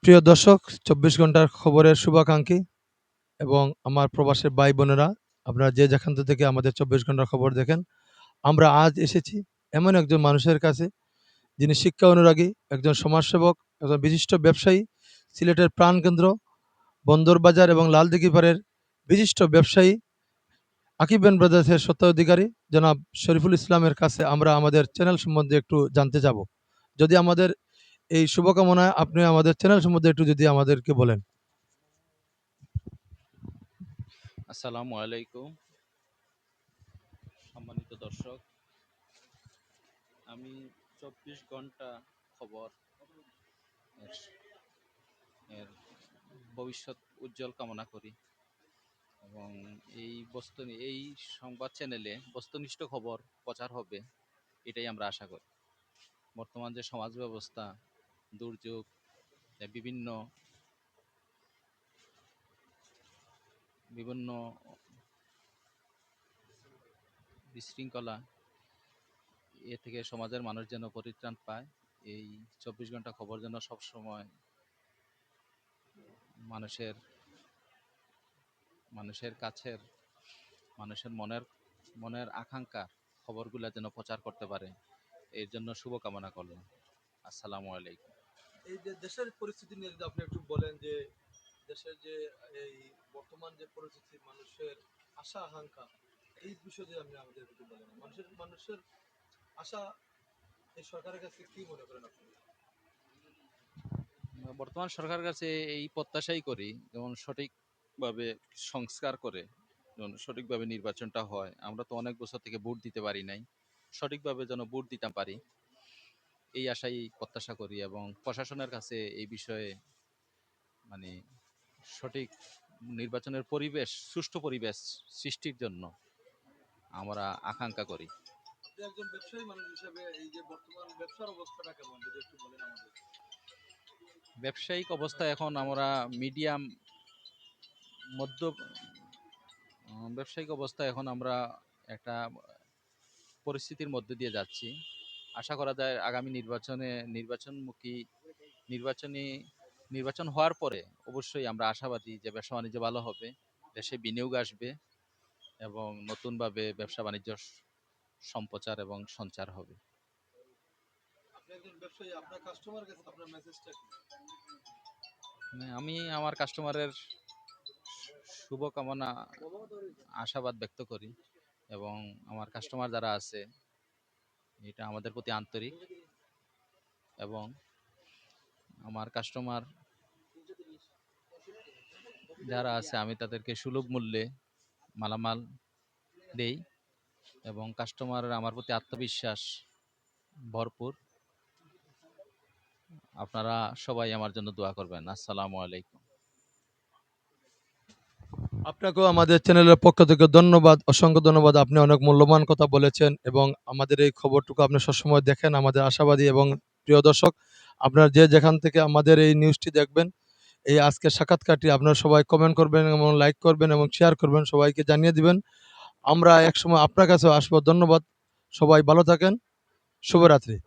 প্রিয় দর্শক, ২৪ ঘন্টার খবরের শুভাকাঙ্ক্ষী এবং আমার প্রবাসের ভাই-বোনেরা, আপনারা যে যেখান থেকে আমাদের ২৪ ঘন্টার খবর দেখেন, আমরা আজ এসেছি এমন একজন মানুষের কাছে, যিনি শিক্ষা অনুরাগী, একজন সমাজসেবক, একজন বিশিষ্ট ব্যবসায়ী, সিলেটের প্রাণকেন্দ্র বন্দরবাজার এবং লালদিঘিপাড়ের বিশিষ্ট ব্যবসায়ী আকিব ব্যান্ড ব্রাদার্সের স্বত্বাধিকারী জনাব শরীফুল ইসলামের কাছে আমরা আমাদের চ্যানেল সম্বন্ধে একটু জানতে যাব। যদি আমাদের এই শুভকামনায় আপনি আমাদের চ্যানেল সম্বন্ধে একটু যদি আমাদেরকে বলেন। আসসালামু আলাইকুম সম্মানিত দর্শক। আমি ২৪ ঘন্টা খবর এর এর ভবিষ্যৎ উজ্জ্বল কামনা করি এবং এই সংবাদ চ্যানেলে বস্তুনিষ্ঠ খবর প্রচার হবে, এটাই আমরা আশা করি। বর্তমান যে সমাজ ব্যবস্থা, দুর্যোগ, বিভিন্ন বিভিন্ন বিশৃঙ্খলা, এ থেকে সমাজের মানুষ যেন পরিত্রাণ পায়, এই ২৪ ঘন্টা খবর যেন সবসময় মানুষের মানুষের কাছের মানুষের মনের মনের আকাঙ্ক্ষা খবরগুলো যেন প্রচার করতে পারে, এর জন্য শুভকামনা করলাম। আসসালামু আলাইকুম। এই যে দেশের পরিস্থিতি নিয়ে যদি আপনি একটু বলেন যে দেশের যে এই বর্তমান যে পরিস্থিতি, মানুষের আশা আকাঙ্ক্ষা, এই বিষয়ে যদি আপনি আমাদের একটু বলেন, মানুষের আশা এই সরকারের কাছে কি মনে করেন আপনি? বর্তমান সরকারের কাছে এই প্রত্যাশাই করি, যেমন সঠিকভাবে সংস্কার করে, যেমন সঠিকভাবে নির্বাচনটা হয়। আমরা তো অনেক বছর থেকে ভোট দিতে পারি নাই, সঠিকভাবে যেন ভোট দিতে পারি, এই আশাই প্রত্যাশা করি। এবং প্রশাসনের কাছে এই বিষয়ে মানে সঠিক নির্বাচনের পরিবেশ, সুষ্ঠু পরিবেশ সৃষ্টির জন্য আমরা আকাঙ্ক্ষা করি। আপনি একজন ব্যবসায়ী মানুষ হিসেবে এই যে বর্তমান ব্যবসার অবস্থাটা কেমন, যদি একটু বলেন আমাদের। ব্যবসায়িক অবস্থা এখন আমরা মিডিয়াম মধ্য ব্যবসায়িক অবস্থা এখন আমরা একটা পরিস্থিতির মধ্যে দিয়ে যাচ্ছি। আশা করা যায় আগামী নির্বাচনমুখী নির্বাচনী নির্বাচন হওয়ার পরে অবশ্যই আমরা আশাবাদী যে ব্যবসা বাণিজ্য ভালো হবে, দেশে বিনিয়োগ আসবে এবং নতুনভাবে ব্যবসা বাণিজ্য সম্প্রচার এবং সঞ্চার হবে। আপনি একজন ব্যবসায়ী, আপনার কাস্টমার কাছে আপনার মেসেজটা কি? আমি আমার কাস্টমারের শুভকামনা, আশাবাদ ব্যক্ত করি এবং আমার কাস্টমার যারা আছে, এটা আমাদের প্রতি আন্তরিক এবং আমার কাস্টমার যারা আছে আমি তাদেরকে সুলভ মূল্যে মালামাল দেই এবং কাস্টমারের আমার প্রতি আত্মবিশ্বাস ভরপুর। আপনারা সবাই আমার জন্য দোয়া করবেন। আসসালামু আলাইকুম। আপনাকেও আমাদের চ্যানেলের পক্ষ থেকে ধন্যবাদ, অসংখ্য ধন্যবাদ। আপনি অনেক মূল্যবান কথা বলেছেন এবং আমাদের এই খবরটুকু আপনি সবসময় দেখেন, আমাদের আশাবাদী। এবং প্রিয় দর্শক, আপনারা যে যেখান থেকে আমাদের এই নিউজটি দেখবেন, এই আজকের সাক্ষাৎকারটি আপনারা সবাই কমেন্ট করবেন এবং লাইক করবেন এবং শেয়ার করবেন, সবাইকে জানিয়ে দিবেন। আমরা একসময় আপনার কাছেও আসবো। ধন্যবাদ। সবাই ভালো থাকেন। শুভরাত্রি।